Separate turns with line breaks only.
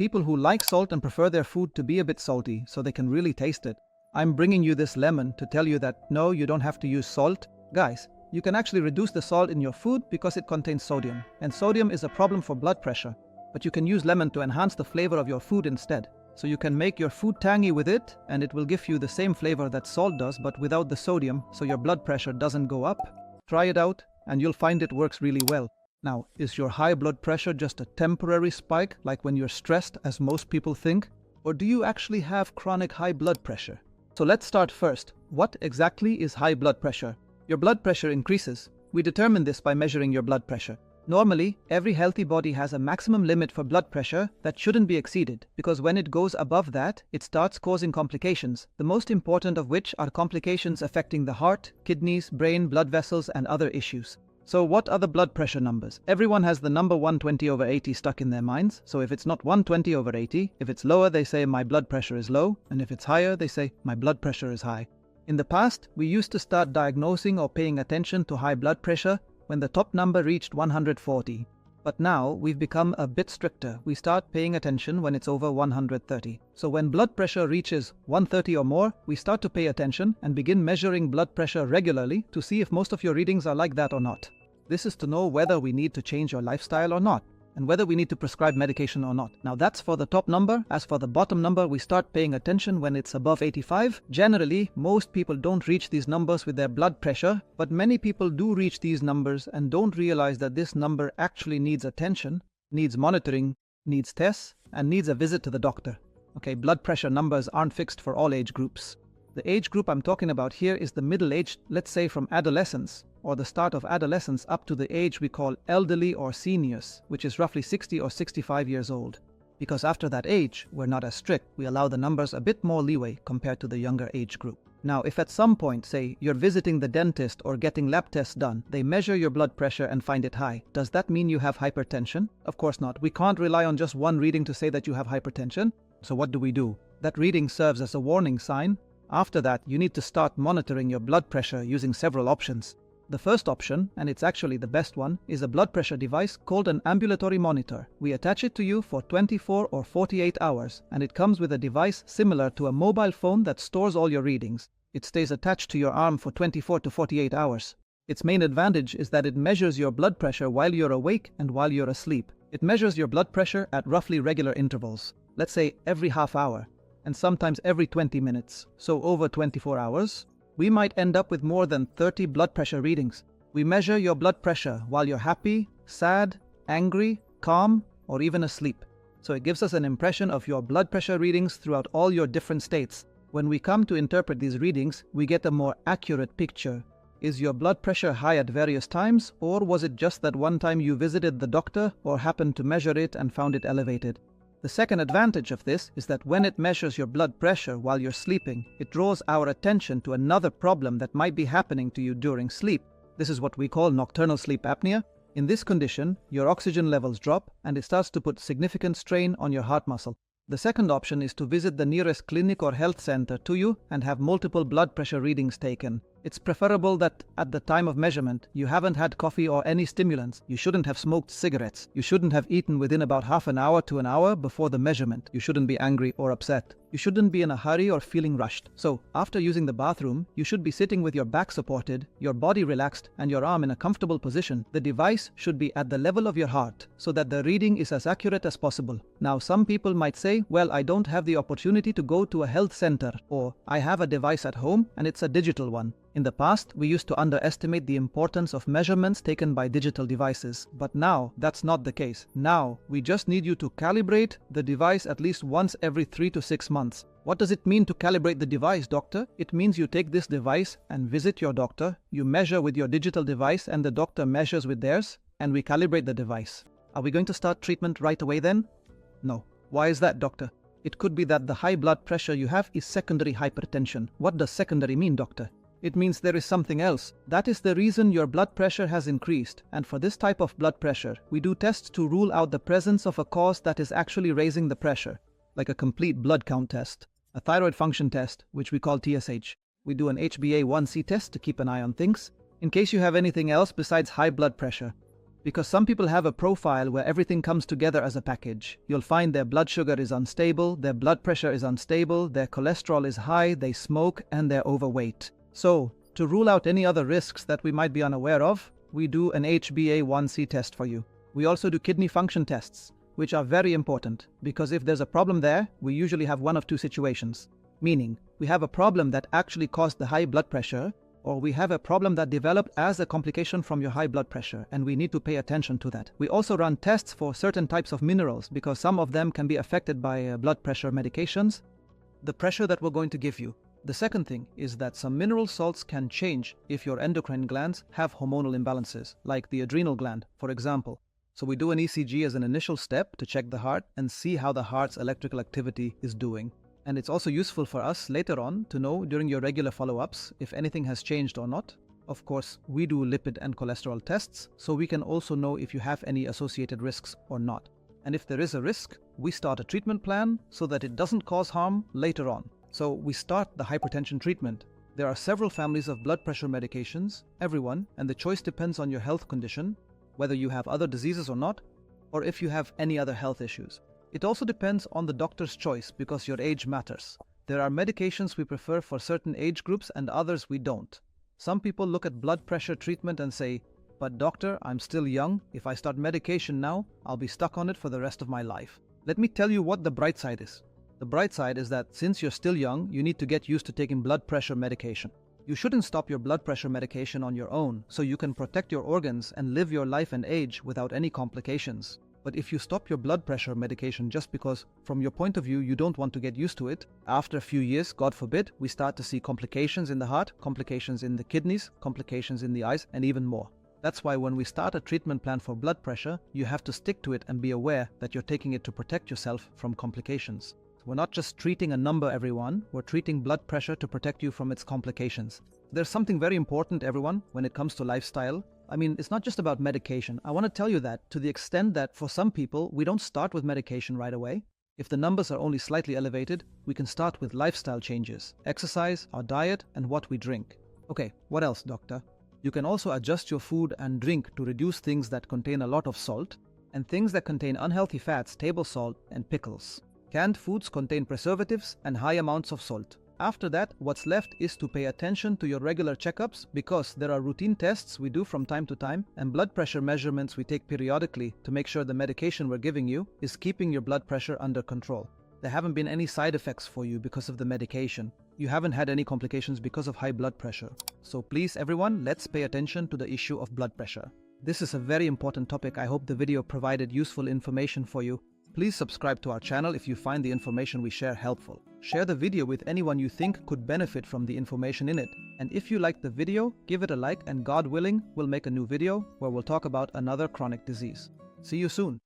People who like salt and prefer their food to be a bit salty so they can really taste it. I'm bringing you this lemon to tell you that no, you don't have to use salt. Guys, you can actually reduce the salt in your food because it contains sodium, and sodium is a problem for blood pressure. But you can use lemon to enhance the flavor of your food instead. So you can make your food tangy with it, and it will give you the same flavor that salt does but without the sodium, so your blood pressure doesn't go up. Try it out and you'll find it works really well. Now, is your high blood pressure just a temporary spike like when you're stressed, as most people think? Or do you actually have chronic high blood pressure? So let's start first. What exactly is high blood pressure? Your blood pressure increases. We determine this by measuring your blood pressure. Normally, every healthy body has a maximum limit for blood pressure that shouldn't be exceeded, because when it goes above that, it starts causing complications, the most important of which are complications affecting the heart, kidneys, brain, blood vessels, and other issues. So what are the blood pressure numbers? Everyone has the number 120/80 stuck in their minds, so if it's not 120/80, if it's lower, they say my blood pressure is low, and if it's higher, they say my blood pressure is high. In the past, we used to start diagnosing or paying attention to high blood pressure when the top number reached 140. But now, we've become a bit stricter. We start paying attention when it's over 130. So when blood pressure reaches 130 or more, we start to pay attention and begin measuring blood pressure regularly to see if most of your readings are like that or not. This is to know whether we need to change your lifestyle or not, and whether we need to prescribe medication or not. Now that's for the top number. As for the bottom number, we start paying attention when it's above 85. Generally, most people don't reach these numbers with their blood pressure, but many people do reach these numbers and don't realize that this number actually needs attention, needs monitoring, needs tests, and needs a visit to the doctor. Okay, blood pressure numbers aren't fixed for all age groups. The age group I'm talking about here is the middle age, let's say from adolescence, or the start of adolescence up to the age we call elderly or seniors, which is roughly 60 or 65 years old. Because after that age, we're not as strict. We allow the numbers a bit more leeway compared to the younger age group. Now, if at some point, say, you're visiting the dentist or getting lab tests done, they measure your blood pressure and find it high, does that mean you have hypertension? Of course not. We can't rely on just one reading to say that you have hypertension. So what do? That reading serves as a warning sign. After that, you need to start monitoring your blood pressure using several options. The first option, and it's actually the best one, is a blood pressure device called an ambulatory monitor. We attach it to you for 24 or 48 hours, and it comes with a device similar to a mobile phone that stores all your readings. It stays attached to your arm for 24 to 48 hours. Its main advantage is that it measures your blood pressure while you're awake and while you're asleep. It measures your blood pressure at roughly regular intervals, let's say every half hour, and sometimes every 20 minutes, so over 24 hours. We might end up with more than 30 blood pressure readings. We measure your blood pressure while you're happy, sad, angry, calm, or even asleep. So it gives us an impression of your blood pressure readings throughout all your different states. When we come to interpret these readings, we get a more accurate picture. Is your blood pressure high at various times, or was it just that one time you visited the doctor or happened to measure it and found it elevated? The second advantage of this is that when it measures your blood pressure while you're sleeping, it draws our attention to another problem that might be happening to you during sleep. This is what we call nocturnal sleep apnea. In this condition, your oxygen levels drop and it starts to put significant strain on your heart muscle. The second option is to visit the nearest clinic or health center to you and have multiple blood pressure readings taken. It's preferable that at the time of measurement, you haven't had coffee or any stimulants. You shouldn't have smoked cigarettes. You shouldn't have eaten within about half an hour to an hour before the measurement. You shouldn't be angry or upset. You shouldn't be in a hurry or feeling rushed. So, after using the bathroom, you should be sitting with your back supported, your body relaxed, and your arm in a comfortable position. The device should be at the level of your heart, so that the reading is as accurate as possible. Now, some people might say, well, I don't have the opportunity to go to a health center, or I have a device at home and it's a digital one. In the past, we used to underestimate the importance of measurements taken by digital devices, but now that's not the case. Now, we just need you to calibrate the device at least once every 3 to 6 months. What does it mean to calibrate the device, doctor? It means you take this device and visit your doctor, you measure with your digital device and the doctor measures with theirs, and we calibrate the device. Are we going to start treatment right away then? No. Why is that, doctor? It could be that the high blood pressure you have is secondary hypertension. What does secondary mean, doctor? It means there is something else. That is the reason your blood pressure has increased. And for this type of blood pressure, we do tests to rule out the presence of a cause that is actually raising the pressure, like a complete blood count test, a thyroid function test, which we call TSH. We do an HbA1c test to keep an eye on things, in case you have anything else besides high blood pressure. Because some people have a profile where everything comes together as a package. You'll find their blood sugar is unstable, their blood pressure is unstable, their cholesterol is high, they smoke, and they're overweight. So, to rule out any other risks that we might be unaware of, we do an HbA1c test for you. We also do kidney function tests, which are very important, because if there's a problem there, we usually have one of two situations. Meaning, we have a problem that actually caused the high blood pressure, or we have a problem that developed as a complication from your high blood pressure, and we need to pay attention to that. We also run tests for certain types of minerals, because some of them can be affected by blood pressure medications, the pressure that we're going to give you. The second thing is that some mineral salts can change if your endocrine glands have hormonal imbalances, like the adrenal gland, for example. So we do an ECG as an initial step to check the heart and see how the heart's electrical activity is doing. And it's also useful for us later on to know during your regular follow-ups if anything has changed or not. Of course, we do lipid and cholesterol tests, so we can also know if you have any associated risks or not. And if there is a risk, we start a treatment plan so that it doesn't cause harm later on. So we start the hypertension treatment. There are several families of blood pressure medications, everyone, and the choice depends on your health condition, whether you have other diseases or not, or if you have any other health issues. It also depends on the doctor's choice because your age matters. There are medications we prefer for certain age groups and others we don't. Some people look at blood pressure treatment and say, "But doctor, I'm still young. If I start medication now, I'll be stuck on it for the rest of my life." Let me tell you what the bright side is. The bright side is that since you're still young, you need to get used to taking blood pressure medication. You shouldn't stop your blood pressure medication on your own, so you can protect your organs and live your life and age without any complications. But if you stop your blood pressure medication just because, from your point of view, you don't want to get used to it, after a few years, God forbid, we start to see complications in the heart, complications in the kidneys, complications in the eyes, and even more. That's why when we start a treatment plan for blood pressure, you have to stick to it and be aware that you're taking it to protect yourself from complications. We're not just treating a number, everyone. We're treating blood pressure to protect you from its complications. There's something very important, everyone, when it comes to lifestyle. I mean, it's not just about medication. I want to tell you that to the extent that for some people, we don't start with medication right away. If the numbers are only slightly elevated, we can start with lifestyle changes, exercise, our diet, and what we drink. Okay, what else, doctor? You can also adjust your food and drink to reduce things that contain a lot of salt and things that contain unhealthy fats, table salt, and pickles. Canned foods contain preservatives and high amounts of salt. After that, what's left is to pay attention to your regular checkups because there are routine tests we do from time to time and blood pressure measurements we take periodically to make sure the medication we're giving you is keeping your blood pressure under control. There haven't been any side effects for you because of the medication. You haven't had any complications because of high blood pressure. So please everyone, let's pay attention to the issue of blood pressure. This is a very important topic. I hope the video provided useful information for you. Please subscribe to our channel if you find the information we share helpful. Share the video with anyone you think could benefit from the information in it. And if you liked the video, give it a like and God willing, we'll make a new video where we'll talk about another chronic disease. See you soon.